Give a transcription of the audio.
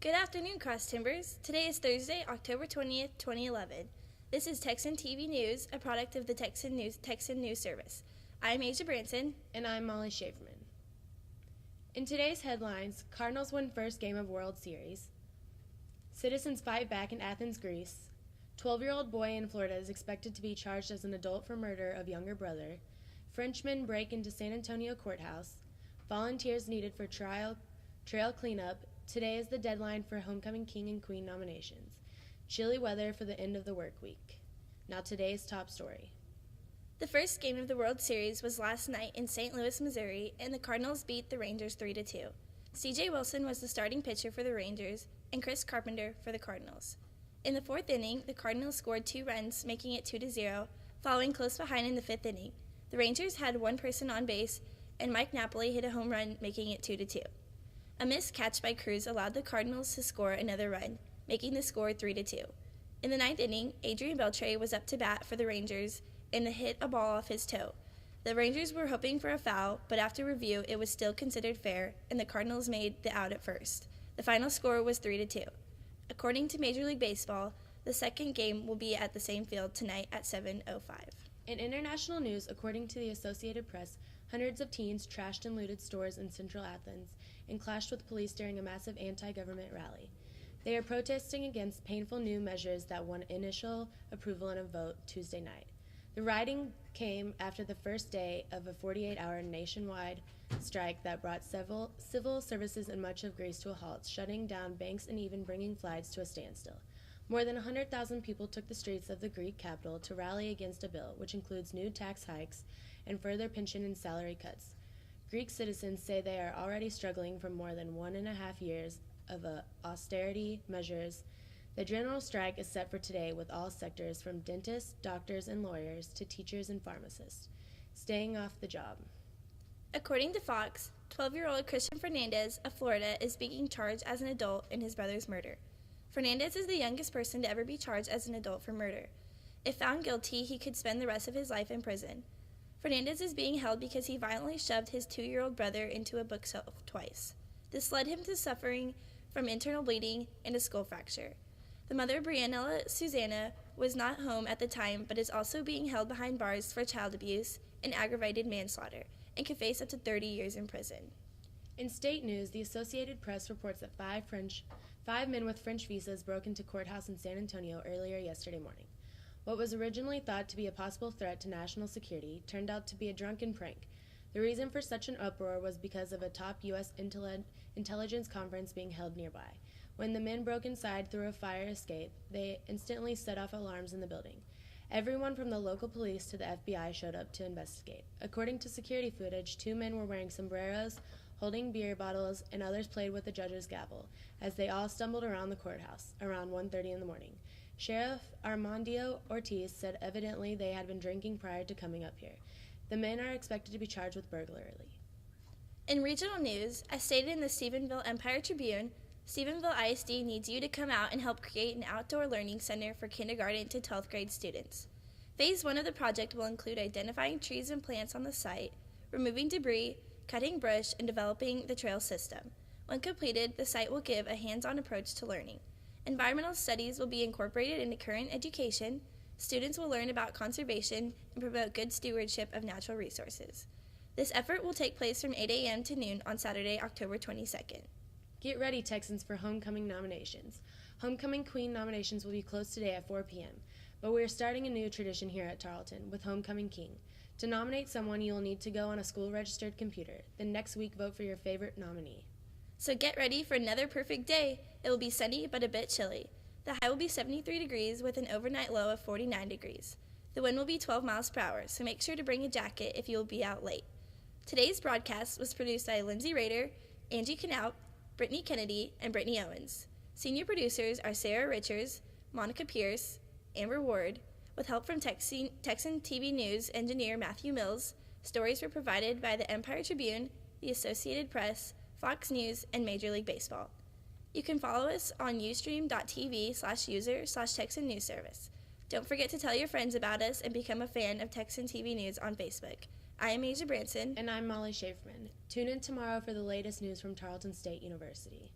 Good afternoon, Cross Timbers. Today is Thursday, October 20th, 2011. This is Texan TV News, a product of the Texan News Service. I am Asia Branson. And I'm Molly Schaeferman. In today's headlines, Cardinals win first game of World Series. Citizens fight back in Athens, Greece. 12-year-old boy in Florida is expected to be charged as an adult for murder of younger brother. Frenchmen break into San Antonio courthouse. Volunteers needed for trail cleanup. Today is the deadline for Homecoming King and Queen nominations. Chilly weather for the end of the work week. Now today's top story. The first game of the World Series was last night in St. Louis, Missouri, and the Cardinals beat the Rangers 3-2. C.J. Wilson was the starting pitcher for the Rangers and Chris Carpenter for the Cardinals. In the fourth inning, the Cardinals scored 2 runs, making it 2-0, following close behind in the fifth inning. The Rangers had one person on base, and Mike Napoli hit a home run, making it 2-2. A missed catch by Cruz allowed the Cardinals to score another run, making the score 3-2. In the ninth inning, Adrian Beltre was up to bat for the Rangers and hit a ball off his toe. The Rangers were hoping for a foul, but after review, it was still considered fair, and the Cardinals made the out at first. The final score was 3-2. According to Major League Baseball, the second game will be at the same field tonight at 7:05. In international news, according to the Associated Press, hundreds of teens trashed and looted stores in central Athens and clashed with police during a massive anti-government rally. They are protesting against painful new measures that won initial approval in a vote Tuesday night. The rioting came after the first day of a 48-hour nationwide strike that brought several civil services in much of Greece to a halt, shutting down banks and even bringing flights to a standstill. More than 100,000 people took the streets of the Greek capital to rally against a bill, which includes new tax hikes and further pension and salary cuts. Greek citizens say they are already struggling from more than 1.5 years of austerity measures. The general strike is set for today, with all sectors from dentists, doctors, and lawyers to teachers and pharmacists staying off the job. According to Fox, 12-year-old Christian Fernandez of Florida is being charged as an adult in his brother's murder. Fernandez is the youngest person to ever be charged as an adult for murder. If found guilty, he could spend the rest of his life in prison. Fernandez is being held because he violently shoved his 2-year-old brother into a bookshelf twice. This led him to suffering from internal bleeding and a skull fracture. The mother, Brianella Susanna, was not home at the time but is also being held behind bars for child abuse and aggravated manslaughter and could face up to 30 years in prison. In state news, the Associated Press reports that five men with French visas broke into courthouse in San Antonio earlier yesterday morning. What was originally thought to be a possible threat to national security turned out to be a drunken prank. The reason for such an uproar was because of a top U.S. intelligence conference being held nearby. When the men broke inside through a fire escape, they instantly set off alarms in the building. Everyone from the local police to the FBI showed up to investigate. According to security footage, 2 men were wearing sombreros, holding beer bottles, and others played with the judge's gavel as they all stumbled around the courthouse around 1:30 in the morning. Sheriff Armando Ortiz said evidently they had been drinking prior to coming up here. The men are expected to be charged with burglary. In regional news, as stated in the Stephenville Empire Tribune, Stephenville ISD needs you to come out and help create an outdoor learning center for kindergarten to 12th grade students. Phase 1 of the project will include identifying trees and plants on the site, removing debris, cutting brush, and developing the trail system. When completed, the site will give a hands-on approach to learning. Environmental studies will be incorporated into current education. Students will learn about conservation and promote good stewardship of natural resources. This effort will take place from 8 a.m. to noon on Saturday, October 22nd. Get ready, Texans, for homecoming nominations. Homecoming Queen nominations will be closed today at 4 p.m., but we are starting a new tradition here at Tarleton with Homecoming King. To nominate someone, you will need to go on a school-registered computer. Then next week, vote for your favorite nominee. So get ready for another perfect day. It will be sunny but a bit chilly. The high will be 73 degrees with an overnight low of 49 degrees. The wind will be 12 miles per hour, so make sure to bring a jacket if you will be out late. Today's broadcast was produced by Lindsay Rader, Angie Knaup, Brittany Kennedy, and Brittany Owens. Senior producers are Sarah Richards, Monica Pierce, Amber Ward, with help from Texan TV News engineer Matthew Mills. Stories were provided by the Empire Tribune, the Associated Press, Fox News, and Major League Baseball. You can follow us on ustream.tv/user/Texan News Service. Don't forget to tell your friends about us and become a fan of Texan TV News on Facebook. I am Asia Branson. And I'm Molly Schaeferman. Tune in tomorrow for the latest news from Tarleton State University.